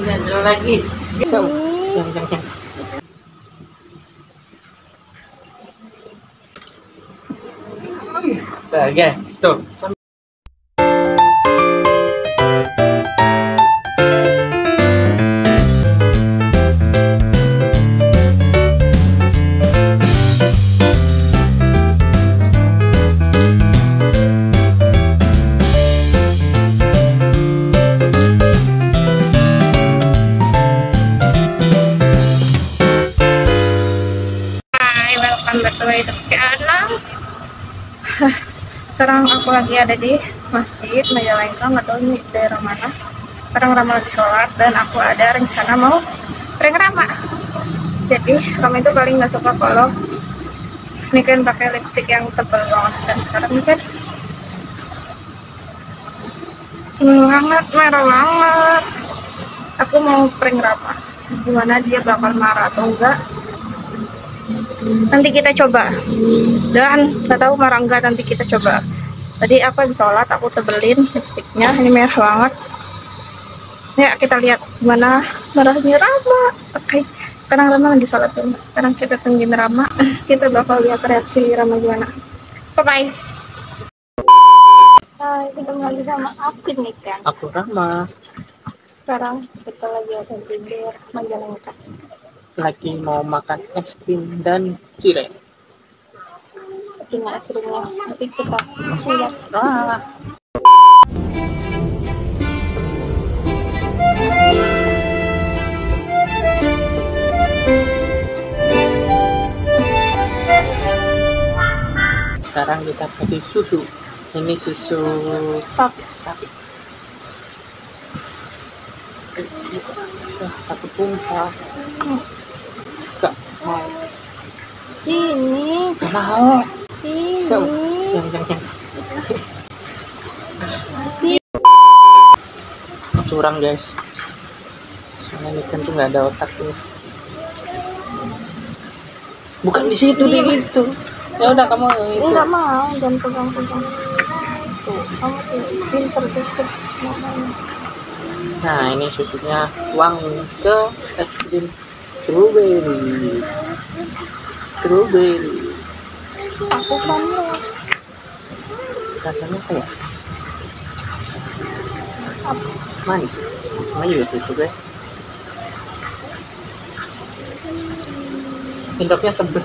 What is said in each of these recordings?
Ada lagi. So, yang. Oke, tuh. Welcome back to my YouTube channel. Sekarang aku lagi ada di masjid Majalengka, nggak tahu ini daerah mana. Sekarang Rama lagi sholat dan aku ada rencana mau prank Rama. Jadi Rama itu paling nggak suka kalau ini kan pakai lipstick yang tebal banget, dan sekarang ini kan hangat, merah banget. Aku mau prank Rama, gimana dia bakal marah atau enggak, nanti kita coba. Dan nggak tahu marah enggak, nanti kita coba. Tadi aku habis sholat, aku tebelin lipstiknya, ini merah banget. Ya, kita lihat gimana marahnya Rama. Oke, sekarang Rama lagi sholat dulu. Sekarang kita tungguin Rama. Kita bakal lihat reaksi Rama gimana. Bye-bye. Hai, kita lagi sama Apin nih kan. Aku Rama. Sekarang kita lagi ada di daerah Majalengka. Lagi mau makan es krim dan cireng. Ini es krimnya, nanti kita kasih lihat. Sekarang kita kasih susu. Ini susu Sapi. Aku tumpah. Gak mau. Sini. Gak mau. Sini. So, yang. Curang guys. Soalnya ikan tuh nggak ada otak guys. Bukan di situ, di itu. Ya udah kamu itu. Enggak mau, jangan pegang-pegang. Tuh, kamu tuh pinter dikit makanya. Nah, ini susunya tuangin ke es krim strawberry. Aku kan Rasanya apa ya? apa? Manis. Namanya juga susu guys. Sendoknya tebel.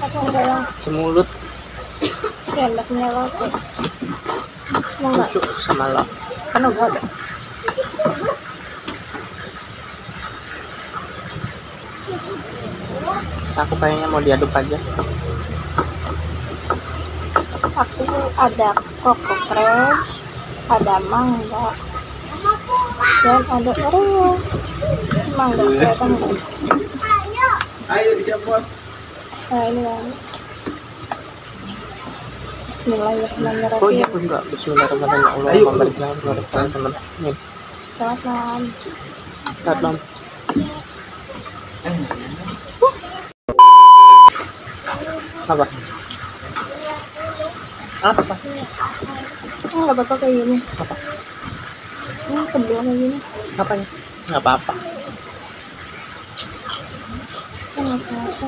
Apa enggak yang Semulut sendoknya roti? Mau enggak? pucuk sama lap. Kan udah ada. Aku kayaknya mau diaduk aja. Aku ada Coco Fresh, ada mangga, dan ada Oreo. Mangga kelihatan nggak? Ayo siap bos. Nah ini kan. Bismillahirrahmanirrahim. Oh iya enggak. Bismillahirrahmanirrahim. Allahumma teman-teman. Nih, Selamat malam. lihat Bang. Apa? Apa? Oh, nggak apa-apa kayak gini. Apa? Ini kedua kayak gini. Apanya? Nggak apa-apa. Nggak apa-apa.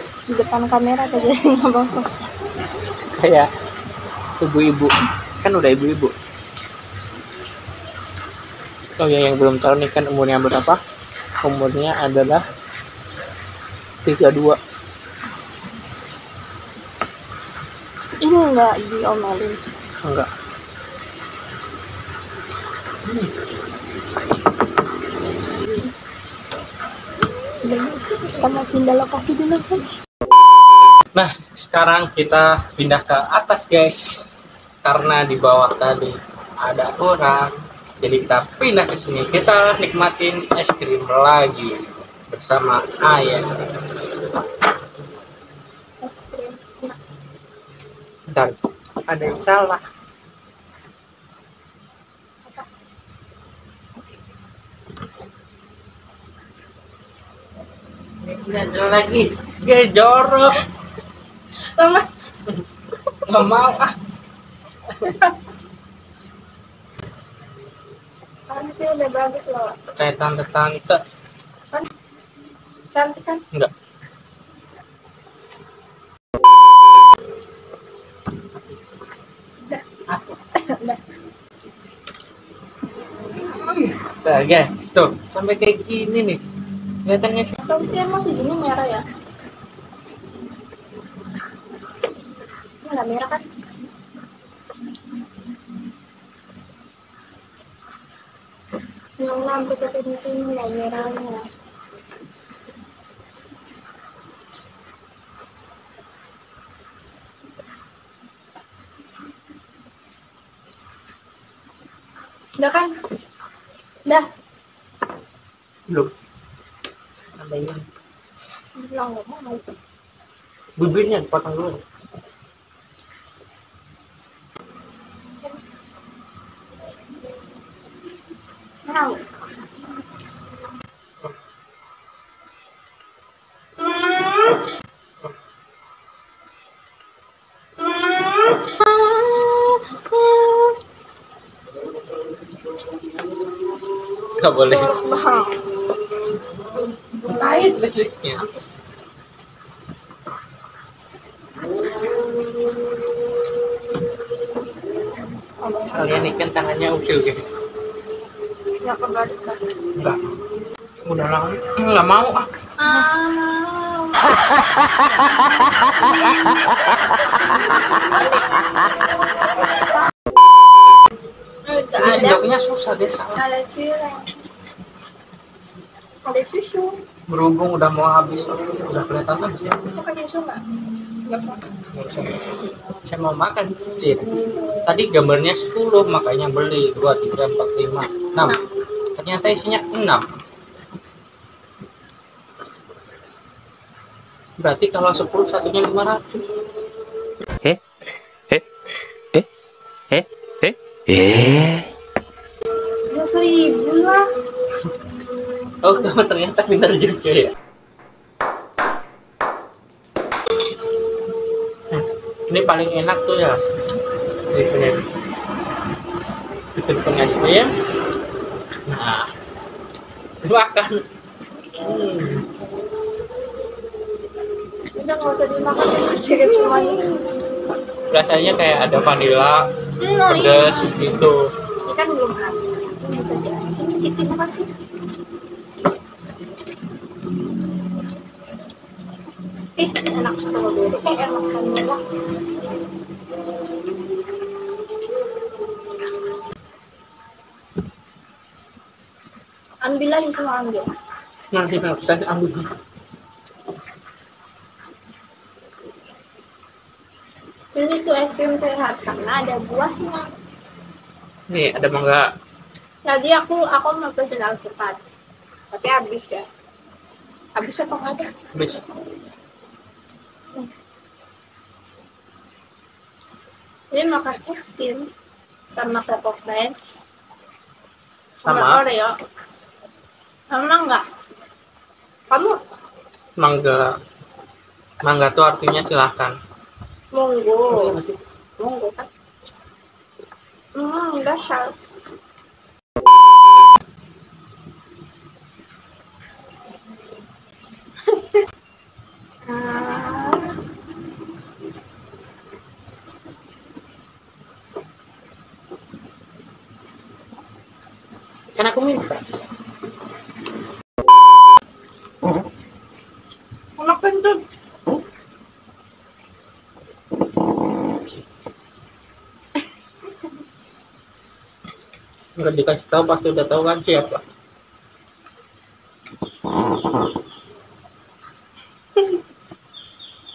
Di depan kamera aja jadi nggak apa-apa. Kayak ibu-ibu. Kan udah ibu-ibu. Oh ya, yang belum tahu nih kan umurnya berapa? Umurnya adalah 32. Ini nggak diomelin. Enggak. Kita mau pindah lokasi dulu kan? Nah, sekarang kita pindah ke atas guys. Karena di bawah tadi ada orang. Jadi kita pindah ke sini. Kita nikmatin es krim lagi bersama ayah. Es krim. Dan ada yang salah. Ini ada lagi. Gak jorok. Lama. Nggak mau ah. udah bagus loh. Kayak tante-tante. Kan cantik kan? Enggak. Udah. Udah. Nah, guys, tuh sampai kayak gini nih. Kelihatannya sih. Atau sih emang segini merah ya? Ini nggak merah kan? Yang sampai ke sini nggak merahnya. Udah kan? Udah. Belum. Tambahin. Bilang nggak mau. Bibirnya dipotong dulu. Mau. Nggak boleh. Bang. Kait listriknya. Kalian ikan tangannya usil guys. Ya kebalik kan? Enggak. Udah lama. Nggak mau ah. Ini sendoknya susah deh salah. Ada cireng. Ada susu. Berhubung udah mau habis, udah kelihatan habis ya. Itu kan susu nggak? Nggak apa. Nggak usah. Saya mau makan Cid. Tadi gambarnya 10, makanya beli 2, 3, 4, 5, 6. Ternyata isinya 6. Berarti kalau 10 satunya 500. Ya 1000 lah. Oh, ternyata benar juga ya. Ini paling enak tuh ya. Bikin pengajian ya. Nah, makan. Udah nggak usah dimakan, cekin semuanya. Rasanya kayak ada vanila, pedas gitu. Ini kan belum habis. Ini bisa dihabisin. Sini Siti makan sih. Enak strawberry. Enak vanila. Ambil lagi semua ambil. Nanti saya ambil. Ini tuh es krim sehat karena ada buahnya. Nih ada mangga. Tadi aku mau pesen alpukat, tapi habis ya. Habis atau nggak ada? Habis. Ini makan es krim sama Coco Crunch Sama Oreo. Sama enggak? Kamu mangga. Mangga tuh artinya silahkan. monggo. Monggo kan? Dasar. Kan aku minta. Enak kan tuh? Nggak dikasih tahu pasti udah tahu kan siapa.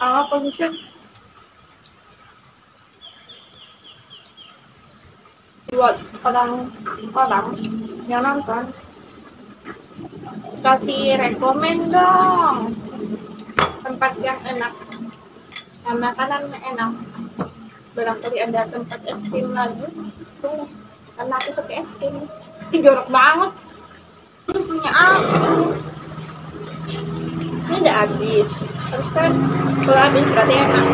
Apa sih? Buat orang yang nonton, kasih rekomen dong tempat yang enak dan makanan yang enak. Barangkali ada tempat es krim lagi tuh, karena aku suka es krim. Ih, jorok banget. Ini punya aku. Ini udah habis. Terus kan kalau habis berarti enak.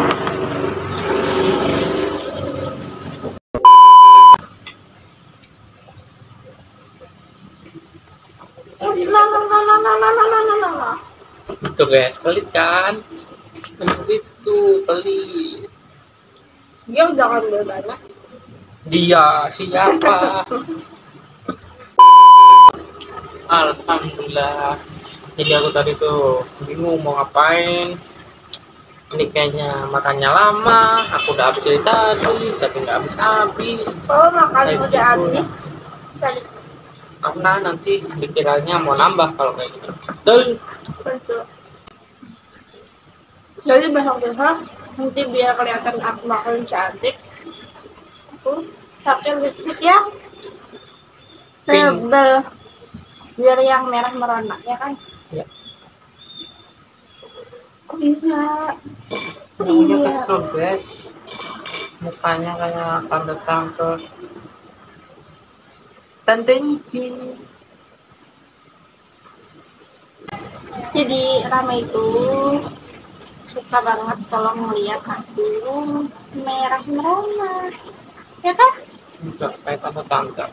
Itu guys, pelit kan? Itu pelit. Dia udah ngambil banyak. Dia siapa? Alhamdulillah. Jadi aku tadi tuh bingung mau ngapain. Ini kayaknya makannya lama. Aku udah habis dari tadi, tapi nggak habis-habis. Oh, makan Kayak udah gitu. habis. Tadi Karena nanti dikiranya mau nambah kalau kayak gitu. Betul. betul. Jadi besok-besok nanti biar kelihatan aku makan cantik, aku pakai lipstick yang tebel biar yang merah merona ya kan? Ya. Kok bisa? Namanya Iya. kesel guys. Mukanya kayak tanda-tanda Tante Niki. Jadi Rama itu suka banget kalau ngeliat aku merah merona, ya kan? Enggak, kayak tanda-tanda.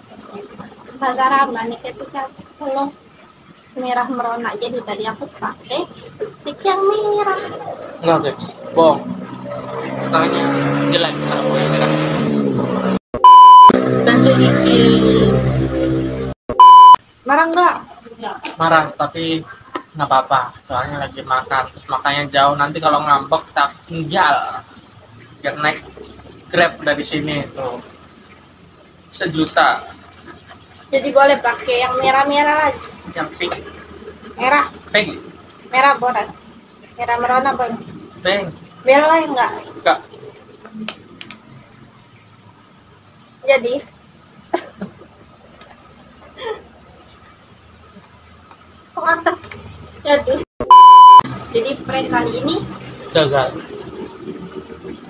Kata Rama nih ketika kalau merah merona, jadi tadi aku pakai lipstick yang merah. Enggak guys, bohong. Mukanya jelek kalau yang merah. Tante Niki. Marah nggak? Marah, tapi nggak apa-apa. Soalnya lagi makan. Terus makannya jauh. Nanti kalau ngambek, tak tinggal. Biar naik Grab dari sini tuh. 1 juta. Jadi boleh pakai yang merah-merah lagi. Yang pink. Merah, Pink. merah boleh. Merah merona boleh. Pink. Bella enggak? Enggak. Jadi mantap. Jadi prank kali ini Gagal.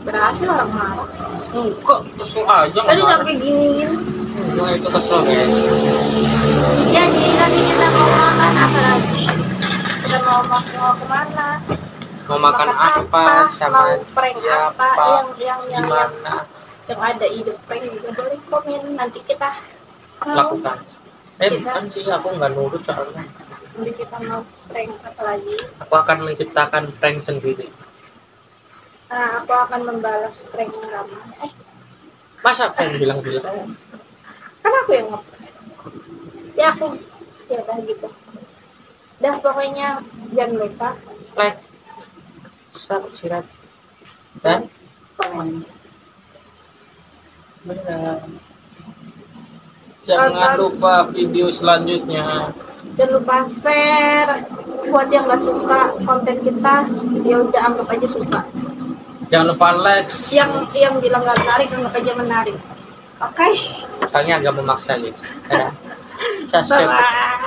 berhasil orang marah. Enggak, kesel aja. Tadi nggak sampai giniin. Enggak, itu kesel guys. Jadi nanti kita mau makan apa lagi? Kita mau kemana? Mau makan apa, sama mau prank siapa, apa yang gimana ada ide prank juga boleh komen, nanti kita mau, lakukan. Bukan sih, aku nggak nurut soalnya. nanti kita mau prank apa lagi. Aku akan menciptakan prank sendiri. Nah, aku akan membalas prank Rama. Masa prank bilang-bilang? Kan aku yang nge-prank. Ya aku, ya udah gitu. Dah pokoknya jangan lupa Like, subscribe, dan komen. Benar. Jangan lupa video selanjutnya. jangan lupa share. Buat yang nggak suka konten kita, ya udah anggap aja suka. Jangan lupa like. Yang bilang nggak menarik, anggap aja menarik. Oke. Soalnya agak memaksa gitu. Dadah. Subscribe. Bye.